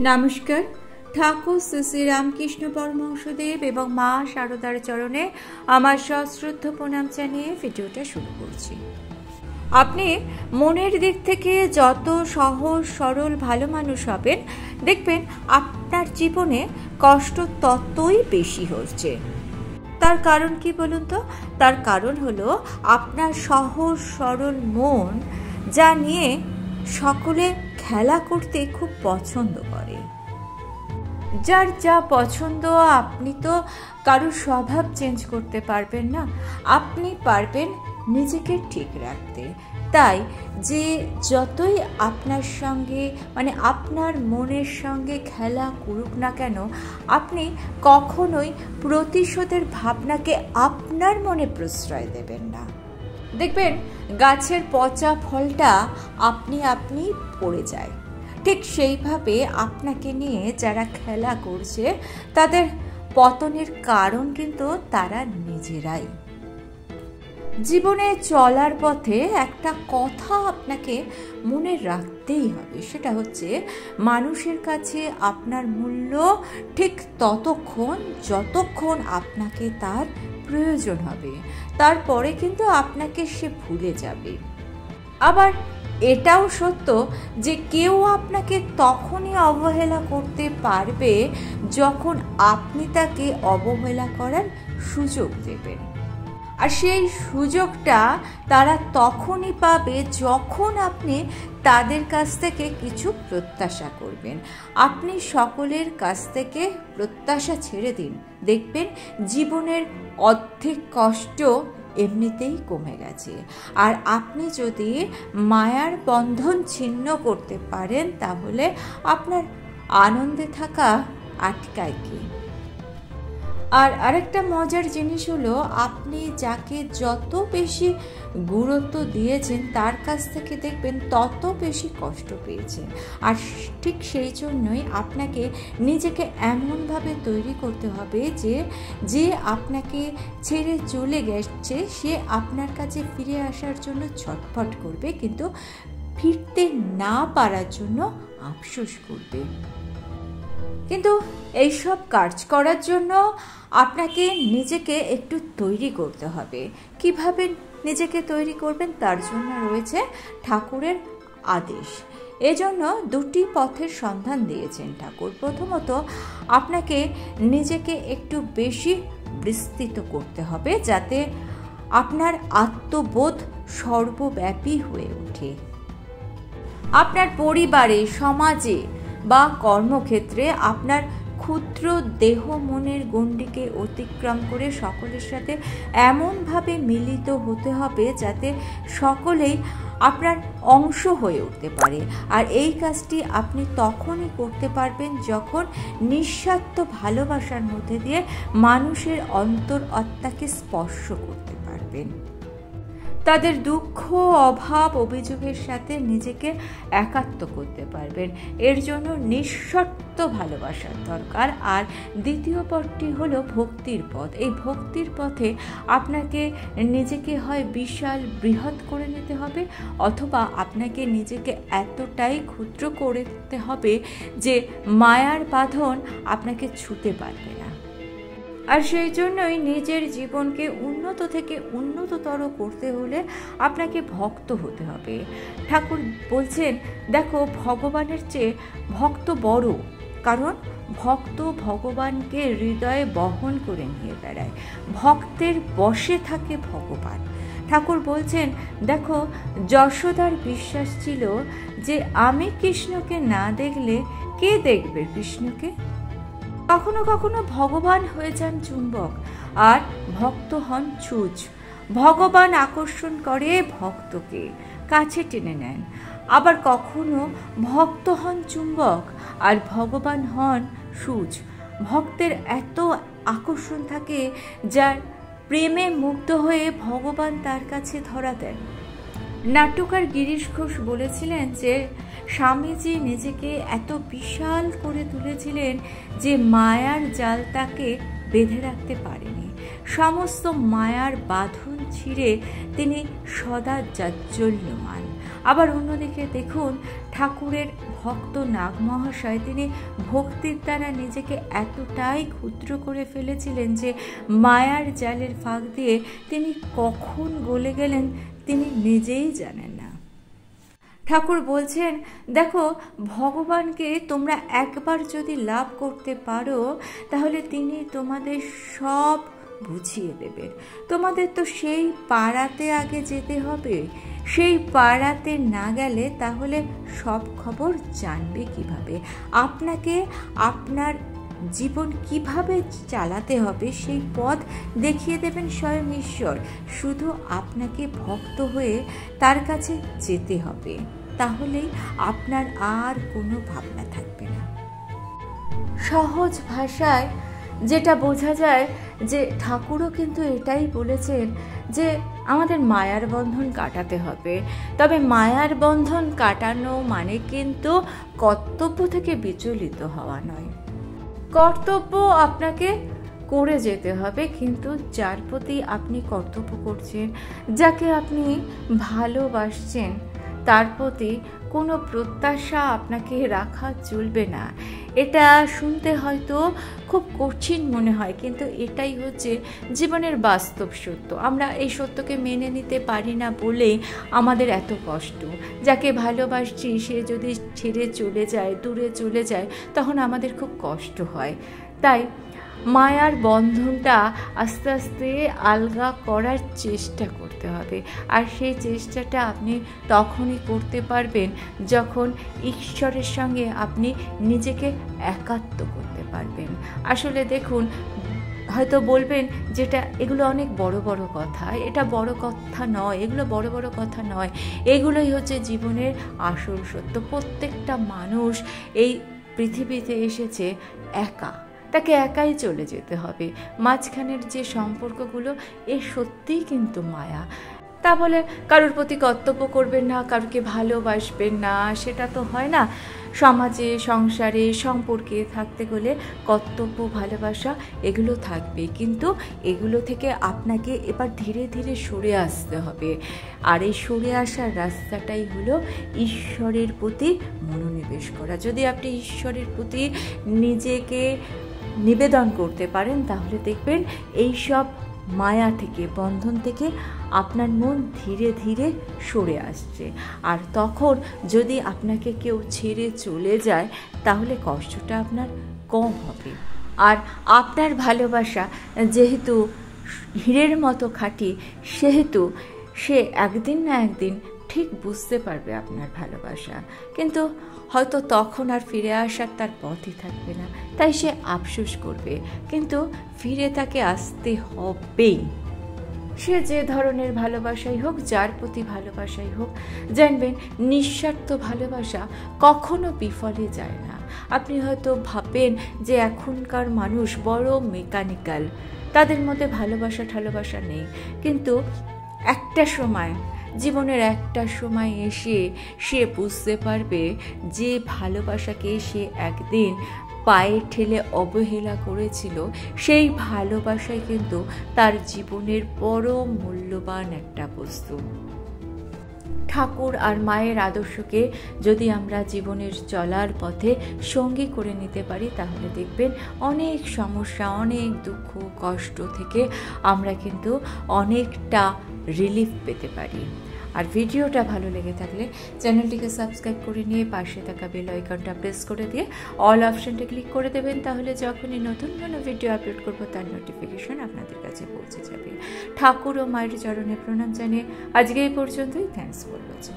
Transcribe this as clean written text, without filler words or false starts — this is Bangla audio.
নমস্কার। ঠাকুর শ্রী রামকৃষ্ণ পরমহংসদেব এবং মা শারদার চরণে আমার সশ্রদ্ধ প্রণাম জানিয়ে ভিডিওটা শুরু করছি। আপনি মনের দিক থেকে যত সহজ সরল ভালো মানুষ হবেন, দেখবেন আপনার জীবনে কষ্ট ততই বেশি হচ্ছে। তার কারণ কি বলুন তো? তার কারণ হলো আপনার সহজ সরল মন, যা নিয়ে সকলে খেলা করতে খুব পছন্দ করে। যার যা পছন্দ, আপনি তো কারোর স্বভাব চেঞ্জ করতে পারবেন না, আপনি পারবেন নিজেকে ঠিক রাখতে। তাই যে যতই আপনার সঙ্গে আপনার মনের সঙ্গে খেলা করুক না কেন, আপনি কখনোই প্রতিশোধের ভাবনাকে আপনার মনে প্রশ্রয় দেবেন না। দেখবেন গাছের পচা ফলটা আপনি পড়ে যায়। ঠিক সেইভাবে আপনাকে নিয়ে যারা খেলা করছে, তাদের পতনের কারণ কিন্তু তারা নিজেরাই। জীবনে চলার পথে একটা কথা আপনাকে মনে রাখতেই হবে, সেটা হচ্ছে মানুষের কাছে আপনার মূল্য ঠিক ততক্ষণ যতক্ষণ আপনাকে তার প্রয়োজন হবে, তারপরে কিন্তু আপনাকে সে ভুলে যাবে। আবার এটাও সত্য যে কেউ আপনাকে তখনই অবহেলা করতে পারবে যখন আপনি তাকে অবহেলা করার সুযোগ দেবেন। আর সেই সুযোগটা তারা তখনই পাবে যখন আপনি তাদের কাছ থেকে কিছু প্রত্যাশা করবেন। আপনি সকলের কাছ থেকে প্রত্যাশা ছেড়ে দিন, দেখবেন জীবনের অর্ধেক কষ্ট এমনিতেই কমে গেছে। আর আপনি যদি মায়ার বন্ধন ছিন্ন করতে পারেন, তাহলে আপনার আনন্দে থাকা আটকায় কি? আর আরেকটা মজার জিনিস হলো, আপনি যাকে যত বেশি গুরুত্ব দিয়েছেন তার কাছ থেকে দেখবেন তত বেশি কষ্ট পেয়েছেন। আর ঠিক সেই জন্যই আপনাকে নিজেকে এমনভাবে তৈরি করতে হবে যে আপনাকে ছেড়ে চলে গেছে সে আপনার কাছে ফিরে আসার জন্য ছটফট করবে, কিন্তু ফিরতে না পারার জন্য আফসোস করবে। কিন্তু এইসব কাজ করার জন্য আপনাকে নিজেকে একটু তৈরি করতে হবে। কিভাবে নিজেকে তৈরি করবেন, তার জন্য রয়েছে ঠাকুরের আদেশ। এজন্য দুটি পথের সন্ধান দিয়েছেন ঠাকুর। প্রথমত, আপনাকে নিজেকে একটু বেশি বিস্তৃত করতে হবে, যাতে আপনার আত্মবোধ সর্বব্যাপী হয়ে ওঠে। আপনার পরিবারে, সমাজে বা কর্মক্ষেত্রে আপনার ক্ষুদ্র দেহ মনের গণ্ডিকে অতিক্রম করে সকলের সাথে এমনভাবে মিলিত হতে হবে যাতে সকলেই আপনার অংশ হয়ে উঠতে পারে। আর এই কাজটি আপনি তখনই করতে পারবেন যখন নিঃস্বার্থ ভালোবাসার মধ্যে দিয়ে মানুষের অন্তরাত্মাকে স্পর্শ করতে পারবেন। তাদের দুঃখ, অভাব, অভিযোগের সাথে নিজেকে একাত্ম করতে পারবেন। এর জন্য নিঃশর্ত ভালোবাসার দরকার। আর দ্বিতীয় পথটি হলো ভক্তির পথ। এই ভক্তির পথে আপনাকে নিজেকে হয় বিশাল বৃহৎ করে নিতে হবে, অথবা আপনাকে নিজেকে এতটাই ক্ষুদ্র করতে হবে যে মায়ার বাঁধন আপনাকে ছুঁতে পারবে না। আর সেই জন্যই নিজের জীবনকে উন্নত থেকে উন্নততর করতে হলে আপনাকে ভক্ত হতে হবে। ঠাকুর বলছেন, দেখো ভগবানের চেয়ে ভক্ত বড়, কারণ ভক্ত ভগবানকে হৃদয়ে বহন করে নিয়ে বেড়ায়। ভক্তের বশে থাকে ভগবান। ঠাকুর বলছেন, দেখো যশোদার বিশ্বাস ছিল যে আমি কৃষ্ণকে না দেখলে কে দেখবে কৃষ্ণকে। কখনো কখনো ভগবান হয়ে যান চুম্বক আর ভক্ত হন ছুঁচ। ভগবান আকর্ষণ করে ভক্তকে, কাছে টেনে নেন। আবার কখনো ভক্ত হন চুম্বক আর ভগবান হন সূচ। ভক্তের এত আকর্ষণ থাকে যার প্রেমে মুগ্ধ হয়ে ভগবান তার কাছে ধরা দেন। নাট্যকার গিরিশ ঘোষ বলেছিলেন যে স্বামীজি নিজেকে এত বিশাল করে তুলেছিলেন যে মায়ার জাল তাকে বেঁধে রাখতে পারেনি। সমস্ত মায়ার বাঁধন ছিঁড়ে তিনি সদা জাজ্জল্যমান। আবার অন্যদিকে দেখুন, ঠাকুরের ভক্ত নাগ মহাশয় তিনি ভক্তির দ্বারা নিজেকে এতটাই ক্ষুদ্র করে ফেলেছিলেন যে মায়ার জালের ফাঁক দিয়ে তিনি কখন গলে গেলেন তিনি নিজেই জানেন না। ঠাকুর বলছেন, দেখো, ভগবানকে তোমরা একবার যদি লাভ করতে পারো তাহলে তিনি তোমাদের সব বুঝিয়ে দেবেন। তোমাদের তো সেই পাড়াতে আগে যেতে হবে। সেই পাড়াতে না গেলে তাহলে সব খবর জানবে কিভাবে? আপনাকে আপনার জীবন কিভাবে চালাতে হবে সেই পথ দেখিয়ে দেবেন স্বয়ং ঈশ্বর। শুধু আপনাকে ভক্ত হয়ে তার কাছে যেতে হবে, তাহলেই আপনার আর কোনো ভাবনা থাকবে না। সহজ ভাষায় যেটা বোঝা যায় যে ঠাকুরও কিন্তু এটাই বলেছেন যে আমাদের মায়ার বন্ধন কাটাতে হবে। তবে মায়ার বন্ধন কাটানো মানে কিন্তু কর্তব্য থেকে বিচলিত হওয়া নয়। কর্তব্য আপনাকে করে যেতে হবে, কিন্তু যার প্রতি আপনি কর্তব্য করছেন, যাকে আপনি ভালোবাসছেন, তার প্রতি কোনো প্রত্যাশা আপনাকে রাখা চলবে না। এটা শুনতে হয়তো খুব কঠিন মনে হয়, কিন্তু এটাই হচ্ছে জীবনের বাস্তব সত্য। আমরা এই সত্যকে মেনে নিতে পারি না বলেই আমাদের এত কষ্ট। যাকে ভালোবাসছি সে যদি ছেড়ে চলে যায়, দূরে চলে যায়, তখন আমাদের খুব কষ্ট হয়। তাই মায়ার বন্ধনটা আস্তে আস্তে আলগা করার চেষ্টা করতে হবে। আর সেই চেষ্টাটা আপনি তখনই করতে পারবেন যখন ঈশ্বরের সঙ্গে আপনি নিজেকে একাত্ম করতে পারবেন। আসলে দেখুন, হয়তো বলবেন যেটা এগুলো অনেক বড় বড় কথা, এটা বড় কথা নয়, এগুলো বড় বড় কথা নয়, এগুলোই হচ্ছে জীবনের আসল সত্য। প্রত্যেকটা মানুষ এই পৃথিবীতে এসেছে একা, তাকে একাই চলে যেতে হবে। মাঝখানের যে সম্পর্কগুলো এ সত্যিই কিন্তু মায়া। তা বলে কারোর প্রতি কর্তব্য করবেন না, কারোকে ভালোবাসবেন না, সেটা তো হয় না। সমাজে, সংসারে, সম্পর্কে থাকতে গেলে কর্তব্য, ভালোবাসা এগুলো থাকবে, কিন্তু এগুলো থেকে আপনাকে এবার ধীরে ধীরে সরে আসতে হবে। আর এই সরে আসার রাস্তাটাই হলো ঈশ্বরের প্রতি মনোনিবেশ করা। যদি আপনি ঈশ্বরের প্রতি নিজেকে নিবেদন করতে পারেন তাহলে দেখবেন এই সব মায়া থেকে, বন্ধন থেকে আপনার মন ধীরে ধীরে সরে আসছে। আর তখন যদি আপনাকে কেউ ছেড়ে চলে যায় তাহলে কষ্টটা আপনার কম হবে। আর আপনার ভালোবাসা যেহেতু হীরের মতো খাঁটি, সেহেতু সে একদিন না একদিন ঠিক বুঝতে পারবে আপনার ভালোবাসা, কিন্তু হয়তো তখন আর ফিরে আসার তার পথই থাকবে না। তাই সে আফসোস করবে, কিন্তু ফিরে তাকে আসতে হবেই। সে যে ধরনের ভালোবাসাই হোক, যার প্রতি ভালোবাসাই হোক, জানবেন নিঃস্বার্থ ভালোবাসা কখনো বিফলে যায় না। আপনি হয়তো ভাববেন যে এখনকার মানুষ বড় মেকানিক্যাল, তাদের মধ্যে ভালোবাসা নেই, কিন্তু একটা সময়, জীবনের একটা সময় এসে সে বুঝতে পারবে যে ভালোবাসাকে সে একদিন পায়ে ঠেলে অবহেলা করেছিল, সেই ভালোবাসাই কিন্তু তার জীবনের বড় মূল্যবান একটা বস্তু। ঠাকুর আর মায়ের আদর্শকে যদি আমরা জীবনের চলার পথে সঙ্গী করে নিতে পারি তাহলে দেখবেন অনেক সমস্যা, অনেক দুঃখ কষ্ট থেকে আমরা কিন্তু অনেকটা রিলিফ পেতে পারি। আর ভিডিওটা ভালো লেগে থাকলে চ্যানেলটিকে সাবস্ক্রাইব করে নিয়ে পাশে থাকা বেল আইকনটা প্রেস করে দিয়ে অল অপশনটা ক্লিক করে দেবেন, তাহলে যখনই নতুন কোনো ভিডিও আপলোড করব তার নোটিফিকেশন আপনাদের কাছে পৌঁছে যাবে। ঠাকুর ও মায়ের চরণে প্রণাম জানিয়ে আজকে এই পর্যন্তই। Thanks for watching.